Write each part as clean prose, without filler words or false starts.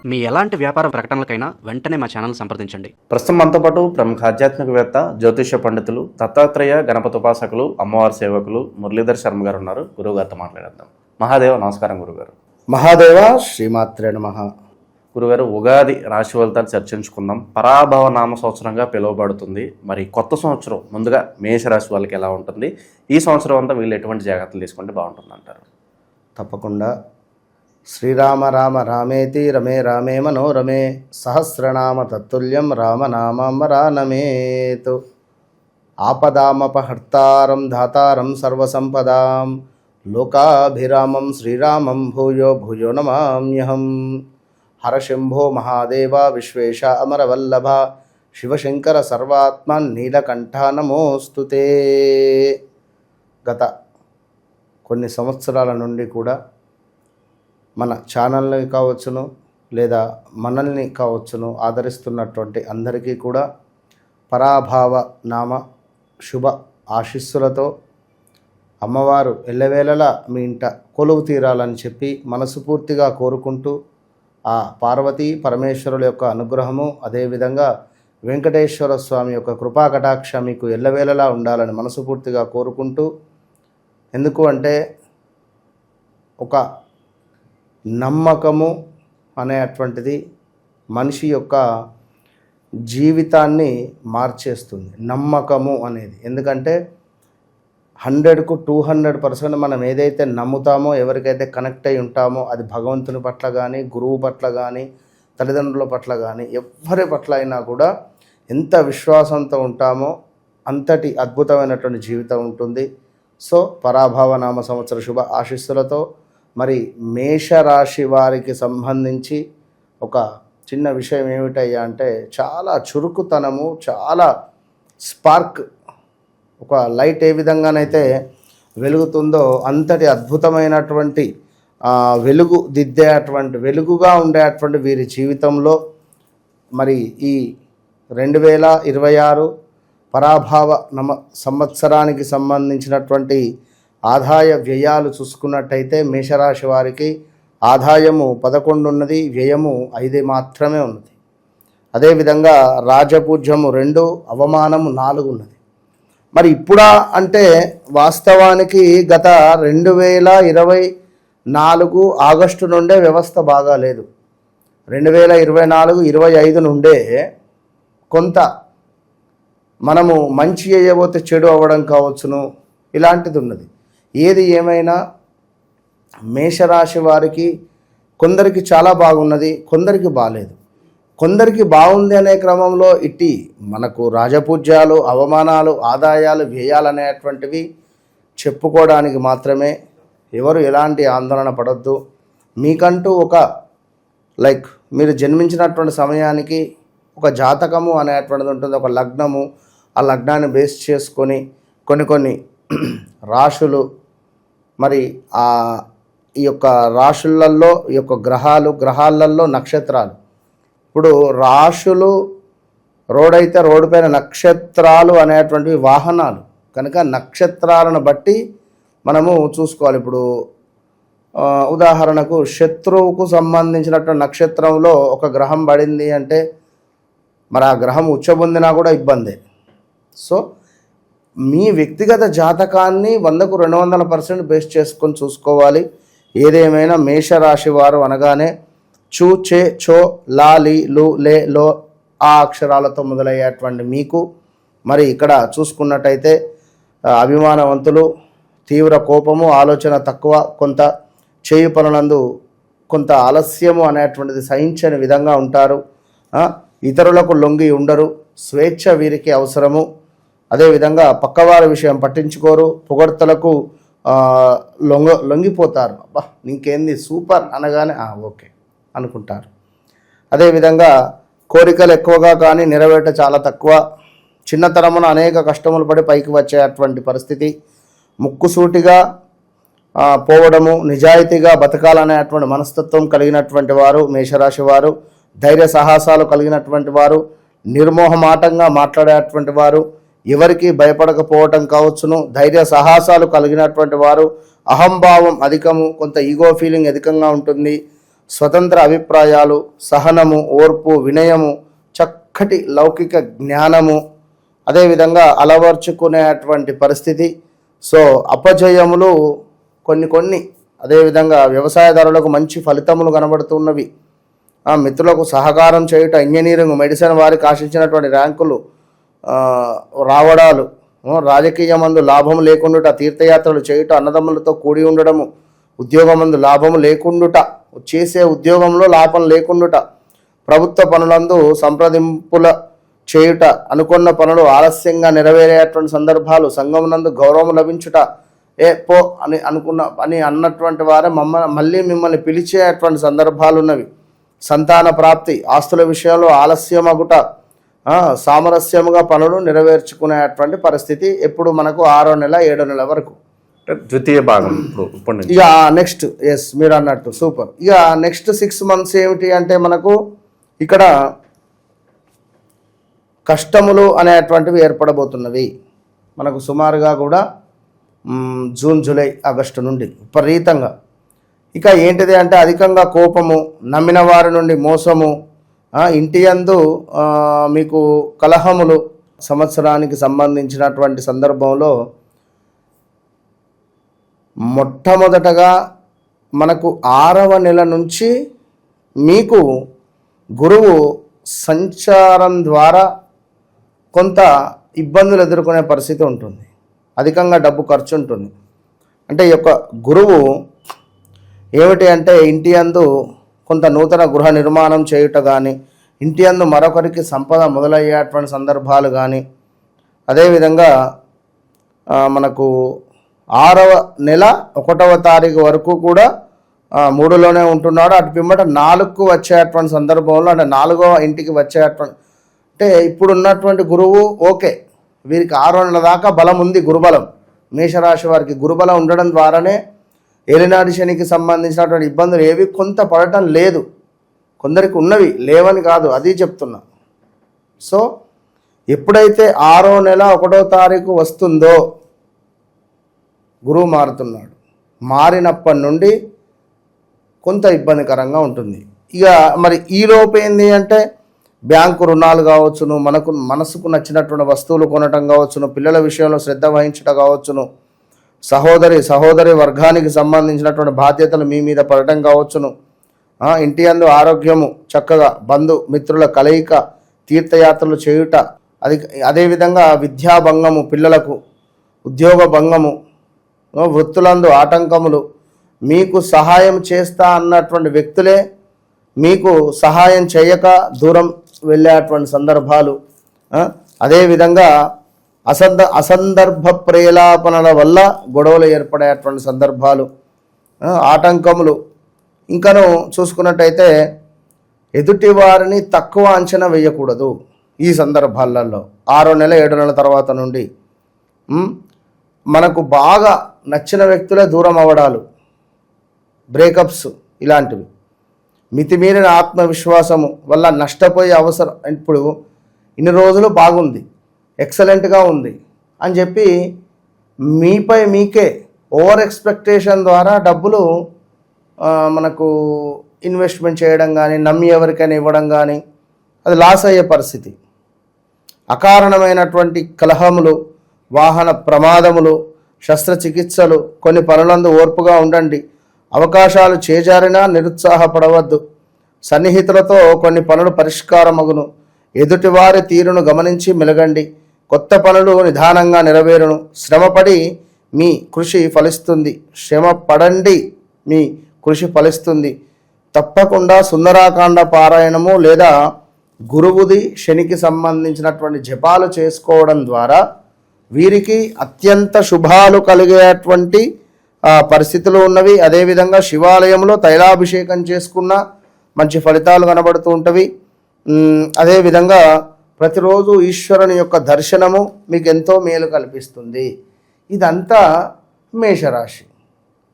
మీ ఎలాంటి వ్యాపార ప్రకటనలకైనా వెంటనే మా ఛానల్ సంప్రదించండి. ప్రస్తుతం మనతో పాటు ప్రముఖ ఆధ్యాత్మికవేత్త, జ్యోతిష్య పండితులు, దత్తాత్రేయ గణపతి ఉపాసకులు, అమ్మవారి సేవకులు మురళీధర్ శర్మ గారు ఉన్నారు. గురువుగారితో మాట్లాడేద్దాం. మహాదేవ నమస్కారం గురుగారు. మహాదేవ శ్రీమాత్రే నమః. గురుగారు, ఉగాది రాశి ఫలితాలు చర్చించుకుందాం. పరాభవ నామ సంవత్సరంగా పిలువబడుతుంది. మరి కొత్త సంవత్సరం ముందుగా మేషరాశి వాళ్ళకి ఎలా ఉంటుంది? ఈ సంవత్సరం అంతా వీళ్ళు ఎటువంటి జాగ్రత్తలు తీసుకుంటే బాగుంటుంది అంటారు? తప్పకుండా. శ్రీరామ రామ రామేతి రమే రామే మనోరమే సహస్రనామ తత్తుల్యం రామనామాంబరానమేతు. ఆపదామపహర్తారం ధాతారం సర్వసంపదాం లోకాభిరామం శ్రీరామం భూయో భూయో నమామ్యహం. హరశంభో మహాదేవ విశ్వేశ అమరవల్లభ శివశంకర సర్వాత్మన్ నీలకంఠ నమోస్తుతే. గత కొన్ని సంవత్సరాల నుండి కూడా మన ఛానల్ని కావచ్చును లేదా మనల్ని కావచ్చును ఆదరిస్తున్నటువంటి అందరికీ కూడా పరాభావ నామ శుభ ఆశీస్సులతో అమ్మవారు ఎల్లవేళలా మీ ఇంట కొలువు తీరాలని చెప్పి మనస్ఫూర్తిగా కోరుకుంటూ ఆ పార్వతీ పరమేశ్వరుల యొక్క అనుగ్రహము, అదేవిధంగా వెంకటేశ్వర స్వామి యొక్క కృపా కటాక్ష మీకు ఎల్లవేళలా ఉండాలని మనస్ఫూర్తిగా కోరుకుంటూ, ఎందుకు అంటే ఒక నమ్మకము అనేటువంటిది మనిషి యొక్క జీవితాన్ని మార్చేస్తుంది. నమ్మకము అనేది ఎందుకంటే 100కు 200% మనం ఏదైతే నమ్ముతామో, ఎవరికైతే కనెక్ట్ అయి ఉంటామో, అది భగవంతుని పట్ల కానీ, గురువు పట్ల కానీ, తల్లిదండ్రుల పట్ల కానీ, ఎవరి పట్ల అయినా కూడా ఎంత విశ్వాసంతో ఉంటామో అంతటి అద్భుతమైనటువంటి జీవితం ఉంటుంది. సో పరాభవ నామ సంవత్సర శుభ ఆశీస్సులతో మరి మేషరాశి వారికి సంబంధించి ఒక చిన్న విషయం ఏమిటయ్యా అంటే, చాలా చురుకుతనము, చాలా స్పార్క్, ఒక లైట్ ఏ విధంగానైతే వెలుగుతుందో అంతటి అద్భుతమైనటువంటి వెలుగు దిద్దేటువంటి, వెలుగుగా ఉండేటువంటి వీరి జీవితంలో మరి ఈ 2026 పరాభావ సంవత్సరానికి సంబంధించినటువంటి ఆదాయ వ్యయాలు చూసుకున్నట్టయితే మేషరాశి వారికి ఆదాయము 11 ఉన్నది, వ్యయము 5 మాత్రమే ఉన్నది. అదేవిధంగా రాజపూజ్యము 2, అవమానము 4 ఉన్నది. మరి ఇప్పుడా అంటే వాస్తవానికి గత 2024 ఆగస్టు నుండే వ్యవస్థ బాగాలేదు. 2024-25 నుండే కొంత మనము మంచి చేయబోతే చెడు అవ్వడం కావచ్చును, ఇలాంటిది ఉన్నది. ఏది ఏమైనా మేషరాశి వారికి కొందరికి చాలా బాగున్నది, కొందరికి బాగాలేదు. కొందరికి బాగుంది అనే క్రమంలో ఇట్టి మనకు రాజపూజ్యాలు, అవమానాలు, ఆదాయాలు, వ్యయాలు అనేటువంటివి చెప్పుకోవడానికి మాత్రమే. ఎవరు ఎలాంటి ఆందోళన పడొద్దు. మీకంటూ ఒక మీరు జన్మించినటువంటి సమయానికి ఒక జాతకము అనేటువంటిది ఉంటుంది, ఒక లగ్నము. ఆ లగ్నాన్ని బేస్ చేసుకొని కొన్ని రాశులు, మరి ఈ యొక్క రాశులలో ఈ యొక్క గ్రహాలలో నక్షత్రాలు. ఇప్పుడు రాశులు రోడ్ అయితే రోడ్డు పైన, నక్షత్రాలు అనేటువంటివి వాహనాలు కనుక నక్షత్రాలను బట్టి మనము చూసుకోవాలి. ఇప్పుడు ఉదాహరణకు శత్రువుకు సంబంధించినటువంటి నక్షత్రంలో ఒక గ్రహం పడింది అంటే మరి ఆ గ్రహం ఉచ్చబొందినా కూడా ఇబ్బందే. సో మీ వ్యక్తిగత జాతకాన్ని 100కు 200% బేస్ చేసుకొని చూసుకోవాలి. ఏదేమైనా మేషరాశి వారు అనగానే చూ, చే, చో, లా, లి, లు, లే, లో ఆ అక్షరాలతో మొదలయ్యేటువంటి మీకు మరి ఇక్కడ చూసుకున్నట్టయితే అభిమానవంతులు, తీవ్ర కోపము, ఆలోచన తక్కువ, కొంత చేయి పనులందు కొంత ఆలస్యము అనేటువంటిది సహించని విధంగా ఉంటారు. ఇతరులకు లొంగి ఉండరు, స్వేచ్ఛ వీరికి అవసరము. అదేవిధంగా పక్కవారి విషయం పట్టించుకోరు, పొగడ్తలకు లొంగిపోతారు. అబ్బా నీకేంది సూపర్ అనగానే ఓకే అనుకుంటారు. అదేవిధంగా కోరికలు ఎక్కువగా కానీ నెరవేట చాలా తక్కువ. చిన్నతరమున అనేక కష్టములు పడి పైకి వచ్చేటువంటి పరిస్థితి. ముక్కుసూటిగా పోవడము, నిజాయితీగా బతకాలనేటువంటి మనస్తత్వం కలిగినటువంటి వారు మేషరాశి వారు. ధైర్య సాహసాలు కలిగినటువంటి వారు, నిర్మోహమాటంగా మాట్లాడేటువంటి వారు, ఎవరికి భయపడకపోవటం కావచ్చును. ధైర్య సాహసాలు కలిగినటువంటి వారు. అహంభావం అధికము, కొంత ఈగో ఫీలింగ్ అధికంగా ఉంటుంది. స్వతంత్ర అభిప్రాయాలు, సహనము, ఓర్పు, వినయము, చక్కటి లౌకిక జ్ఞానము, అదేవిధంగా అలవర్చుకునేటువంటి పరిస్థితి. సో అపజయములు కొన్ని అదేవిధంగా వ్యవసాయదారులకు మంచి ఫలితములు కనబడుతున్నవి. మిత్రులకు సహకారం చేయుట, ఇంజనీరింగ్, మెడిసిన్ వారికి ఆశించినటువంటి ర్యాంకులు రావడాలు, రాజకీయమందు లాభము లేకుండుట, తీర్థయాత్రలు చేయుట, అన్నదమ్ములతో కూడి ఉండడము, ఉద్యోగమందు లాభము లేకుండుట, చేసే ఉద్యోగంలో లాభం లేకుండుట, ప్రభుత్వ పనులందు సంప్రదింపుల చేయుట, అనుకున్న పనులు ఆలస్యంగా నెరవేరేటువంటి సందర్భాలు, సంఘమునందు గౌరవం లభించుట, పో అని అన్నటువంటి వారే మళ్ళీ మిమ్మల్ని పిలిచేటువంటి సందర్భాలు ఉన్నవి. సంతాన ప్రాప్తి, ఆస్తుల విషయంలో ఆలస్యం అగుట, సామరస్యముగా పనులు నెరవేర్చుకునేటువంటి పరిస్థితి ఎప్పుడు మనకు 6వ నెల 7వ నెల వరకు. ద్వితీయ భాగం ఇప్పుడు ఇక నెక్స్ట్ మీరు అన్నట్టు సూపర్. ఇక నెక్స్ట్ 6 months ఏమిటి అంటే మనకు ఇక్కడ కష్టములు అనేటువంటివి ఏర్పడబోతున్నవి మనకు సుమారుగా కూడా జూన్, జూలై, ఆగస్టు నుండి విపరీతంగా. ఇక ఏంటిది అంటే అధికంగా కోపము, నమ్మిన వారి నుండి మోసము, ఇంటి యందు మీకు కలహములు. సంవత్సరానికి సంబంధించినటువంటి సందర్భంలో మొట్టమొదటగా మనకు 6వ నెల నుంచి మీకు గురువు సంచారం ద్వారా కొంత ఇబ్బందులు ఎదుర్కొనే పరిస్థితి ఉంటుంది. అధికంగా డబ్బు ఖర్చు ఉంటుంది. అంటే ఈ యొక్క గురువు ఏమిటి అంటే ఇంటి యందు కొంత నూతన గృహ నిర్మాణం చేయుట కానీ, ఇంటి యందు మరొకరికి సంపద మొదలయ్యేటువంటి సందర్భాలు కానీ, అదేవిధంగా మనకు 6వ నెల 1వ తారీఖు వరకు కూడా 3లోనే ఉంటున్నాడు. అటు పిమ్మట 4కు వచ్చేటువంటి సందర్భంలో, అంటే 4వ ఇంటికి వచ్చేటువంటి, అంటే ఇప్పుడు ఉన్నటువంటి గురువు ఓకే, వీరికి 6వ నెల దాకా బలం ఉంది, గురుబలం. మేషరాశి వారికి గురుబలం ఉండడం ద్వారానే ఏలినాటి శనికి సంబంధించినటువంటి ఇబ్బందులు ఏవి కొంత పడటం లేదు. కొందరికి ఉన్నవి, లేవని కాదు, అది చెప్తున్నా. సో ఎప్పుడైతే 6వ నెల 1వ తారీఖు వస్తుందో గురువు మారుతున్నాడు. మారినప్పటి నుండి కొంత ఇబ్బందికరంగా ఉంటుంది. ఇక మరి ఈలోపు ఏంది అంటే బ్యాంకు రుణాలు కావచ్చును, మనసుకు నచ్చినటువంటి వస్తువులు కొనటం కావచ్చును, పిల్లల విషయంలో శ్రద్ధ వహించడం కావచ్చును, సహోదరి వర్గానికి సంబంధించినటువంటి బాధ్యతలు మీ మీద పడటం కావచ్చును, ఇంటి యందు ఆరోగ్యము చక్కగా, బంధు మిత్రుల కలయిక, తీర్థయాత్రలు చేయుట, అదేవిధంగా విద్యాభంగము, పిల్లలకు ఉద్యోగ భంగము, వృత్తులందు ఆటంకములు, మీకు సహాయం చేస్తా అన్నటువంటి వ్యక్తులే మీకు సహాయం చేయక దూరం వెళ్ళేటువంటి సందర్భాలు, అదేవిధంగా అసందర్భ ప్రేలాపనల వల్ల గొడవలు ఏర్పడేటువంటి సందర్భాలు, ఆటంకములు. ఇంకను చూసుకున్నట్టయితే ఎదుటి వారిని తక్కువ అంచనా వేయకూడదు ఈ సందర్భాలలో. 6వ నెల 7వ నెల తర్వాత నుండి మనకు బాగా నచ్చిన వ్యక్తులే దూరం అవ్వడాలు, బ్రేకప్స్ ఇలాంటివి. మితిమీరిన ఆత్మవిశ్వాసము వల్ల నష్టపోయే అవసరం. ఇప్పుడు ఇన్ని రోజులు బాగుంది, ఎక్సలెంట్గా ఉంది అని చెప్పి మీపై మీకే ఓవర్ ఎక్స్పెక్టేషన్ ద్వారా డబ్బులు మనకు ఇన్వెస్ట్మెంట్ చేయడం కానీ, నమ్మి ఎవరికైనా ఇవ్వడం కానీ, అది లాస్ అయ్యే పరిస్థితి. అకారణమైనటువంటి కలహములు, వాహన ప్రమాదములు, శస్త్రచికిత్సలు, కొన్ని పనులందు ఓర్పుగా ఉండండి. అవకాశాలు చేజారినా నిరుత్సాహపడవద్దు. సన్నిహితులతో కొన్ని పనులు పరిష్కారమగును. ఎదుటివారి తీరును గమనించి మెలగండి. కొత్త పనులు నిదానంగా నెరవేరును. శ్రమపడి మీ కృషి ఫలిస్తుంది. శ్రమ పడండి, మీ కృషి ఫలిస్తుంది. తప్పకుండా సుందరాకాండ పారాయణము లేదా గురువుది శనికి సంబంధించినటువంటి జపాలు చేసుకోవడం ద్వారా వీరికి అత్యంత శుభాలు కలిగేటువంటి పరిస్థితులు ఉన్నవి. అదేవిధంగా శివాలయంలో తైలాభిషేకం చేసుకున్న మంచి ఫలితాలు కనబడుతూ ఉంటవి. అదేవిధంగా ప్రతిరోజు ఈశ్వరుని యొక్క దర్శనము మీకు ఎంతో మేలు కల్పిస్తుంది. ఇదంతా మేషరాశి.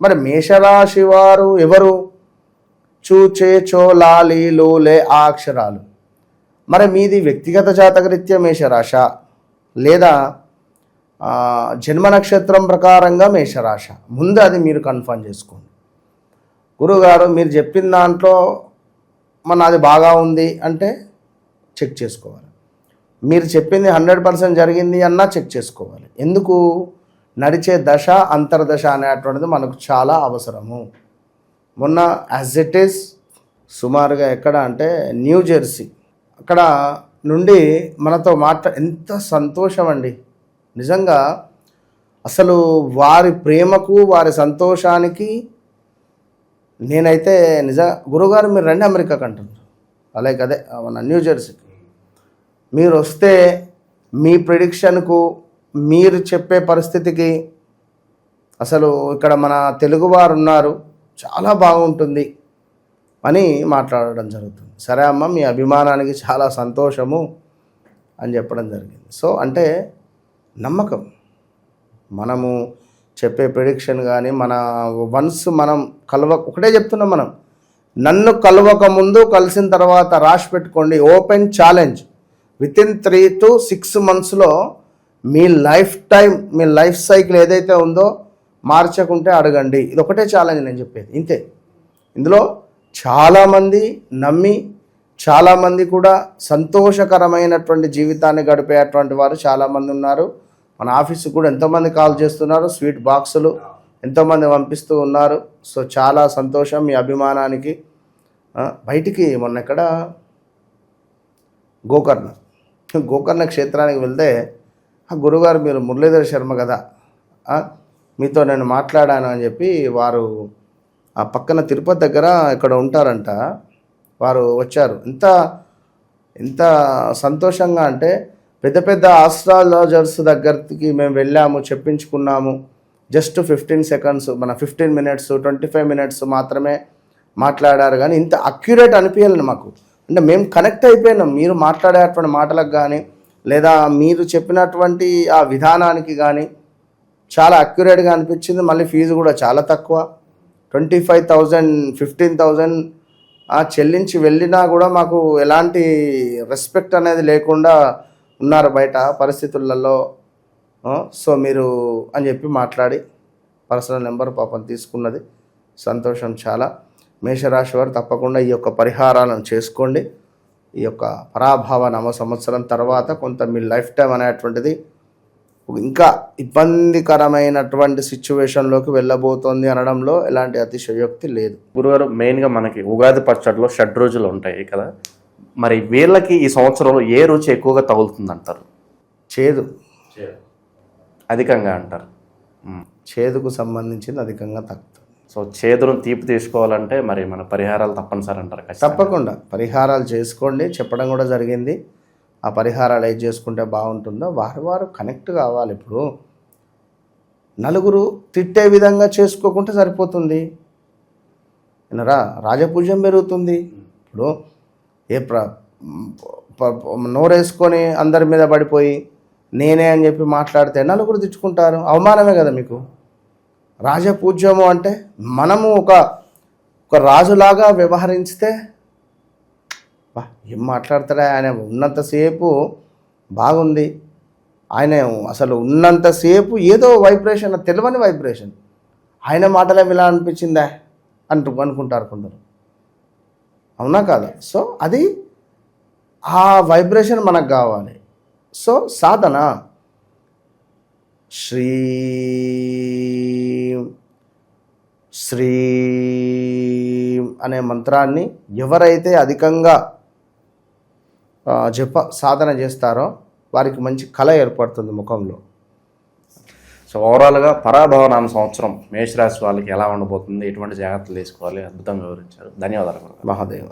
మరి మేషరాశి వారు ఎవరు? చూచే, చో, లాలి, లోలే ఆ అక్షరాలు. మరి మీది వ్యక్తిగత జాతకరీత్యా మేషరాశ లేదా జన్మ నక్షత్రం ప్రకారంగా మేషరాశ? ముందు అది మీరు కన్ఫర్మ్ చేసుకోండి. గురువుగారు మీరు చెప్పిన దాంట్లో అది బాగా ఉంది అంటే చెక్ చేసుకోవాలి. మీరు చెప్పింది 100% జరిగింది అన్నా చెక్ చేసుకోవాలి. ఎందుకు? నడిచే దశ అంతర్దశ అనేటువంటిది మనకు చాలా అవసరము. మొన్న యాజ్ ఇట్ ఈస్ సుమారుగా ఎక్కడ అంటే న్యూ జెర్సీ అక్కడ నుండి మనతో ఎంత సంతోషం అండి నిజంగా. అసలు వారి ప్రేమకు వారి సంతోషానికి నేనైతే గురువుగారు మీరు రండి అమెరికాకి అంటున్నారు. అలాగే అదే మన న్యూ జెర్సీకి మీరు వస్తే మీ ప్రిడిక్షన్కు మీరు చెప్పే పరిస్థితికి అసలు ఇక్కడ మన తెలుగువారు ఉన్నారు, చాలా బాగుంటుంది అని మాట్లాడడం జరుగుతుంది. సరే అమ్మ, మీ అభిమానానికి చాలా సంతోషము అని చెప్పడం జరిగింది. సో అంటే నమ్మకం, మనము చెప్పే ప్రిడిక్షన్ కానీ మన వన్స్ మనం ఒకటే చెప్తున్నాం, మనం నన్ను కలవక ముందు కలిసిన తర్వాత రాసి పెట్టుకోండి, ఓపెన్ ఛాలెంజ్, వితిన్ 3 to 6 monthsలో మీ లైఫ్ టైం, మీ లైఫ్ సైకిల్ ఏదైతే ఉందో మార్చకుంటే అడగండి. ఇది ఒకటే ఛాలెంజ్ నేను చెప్పేది, ఇంతే. ఇందులో చాలామంది నమ్మి చాలామంది కూడా సంతోషకరమైనటువంటి జీవితాన్ని గడిపేటువంటి వారు చాలామంది ఉన్నారు. మన ఆఫీస్కి కూడా ఎంతోమంది కాల్ చేస్తున్నారు, స్వీట్ బాక్సులు ఎంతోమంది పంపిస్తూ ఉన్నారు. సో చాలా సంతోషం మీ అభిమానానికి. బయటికి మొన్న ఎక్కడ గోకర్ణ క్షేత్రానికి వెళ్తే, గురుగారు మీరు మురళీధర్ శర్మ కదా, మీతో నేను మాట్లాడాను అని చెప్పి వారు ఆ పక్కన తిరుపతి దగ్గర ఇక్కడ ఉంటారంట, వారు వచ్చారు. ఎంత సంతోషంగా అంటే పెద్ద పెద్ద ఆస్ట్రాలజర్స్ దగ్గరికి మేము వెళ్ళాము, చెప్పించుకున్నాము. జస్ట్ 15 seconds, మన 15 minutes 25 minutes మాత్రమే మాట్లాడారు. కానీ ఇంత అక్యురేట్ అనిపించాలి మాకు. అంటే మేము కనెక్ట్ అయిపోయినాం మీరు మాట్లాడేటువంటి మాటలకు కానీ లేదా మీరు చెప్పినటువంటి ఆ విధానానికి కానీ చాలా అక్యురేట్గా అనిపించింది. మళ్ళీ ఫీజు కూడా చాలా తక్కువ, 25,000 15,000 చెల్లించి వెళ్ళినా కూడా మాకు ఎలాంటి రెస్పెక్ట్ అనేది లేకుండా ఉన్నారు బయట పరిస్థితులలో. సో మీరు అని చెప్పి మాట్లాడి పర్సనల్ నెంబర్ పాపం తీసుకున్నది, సంతోషం చాలా. మేషరాశి వారు తప్పకుండా ఈ యొక్క పరిహారాలను చేసుకోండి. ఈ యొక్క పరాభవ నవ సంవత్సరం తర్వాత కొంత మీ లైఫ్ టైం అనేటువంటిది ఇంకా ఇబ్బందికరమైనటువంటి సిచ్యువేషన్లోకి వెళ్ళబోతోంది అనడంలో ఎలాంటి అతిశయోక్తి లేదు. గురుగారు, మెయిన్గా మనకి ఉగాది పచ్చడిలో 7 రోజులు ఉంటాయి కదా, మరి వీళ్ళకి ఈ సంవత్సరంలో ఏ రుచి ఎక్కువగా తగులుతుంది అంటారు? చేదు అధికంగా అంటారు. చేదుకు సంబంధించింది అధికంగా తగ్గుతుంది. సో చేదును తీపి తీసుకోవాలంటే మరి మన పరిహారాలు తప్పనిసరి అంటారు? తప్పకుండా పరిహారాలు చేసుకోండి, చెప్పడం కూడా జరిగింది. ఆ పరిహారాలు ఏది చేసుకుంటే బాగుంటుందో వారు కనెక్ట్ కావాలి. ఇప్పుడు నలుగురు తిట్టే విధంగా చేసుకోకుంటే సరిపోతుంది. రాజపూజ్యం పెరుగుతుంది. ఇప్పుడు నోరేసుకొని అందరి మీద పడిపోయి నేనే అని చెప్పి మాట్లాడితే నలుగురు తిట్టుకుంటారు, అవమానమే కదా మీకు. రాజపూజ్యము అంటే మనము ఒక రాజులాగా వ్యవహరిస్తే ఏం మాట్లాడతాడా ఆయన, ఉన్నంతసేపు బాగుంది, ఆయన అసలు ఉన్నంతసేపు ఏదో వైబ్రేషన్, తెలియని వైబ్రేషన్, ఆయన మాటలే ఇలా అనిపించిందా అనుకుంటారు కొందరు, అవునా కాదా? సో అది ఆ వైబ్రేషన్ మనకు కావాలి. సో సాధన శ్రీ అనే మంత్రాన్ని ఎవరైతే అధికంగా సాధన చేస్తారో వారికి మంచి కళ ఏర్పడుతుంది ముఖంలో. సో ఓవరాల్గా పరాభవనామ సంవత్సరం మేషరాశి వాళ్ళకి ఎలా ఉండబోతుంది, ఎటువంటి జాగ్రత్తలు తీసుకోవాలి, అద్భుతంగా వివరించారు. ధన్యవాదాలు మహాదేవ.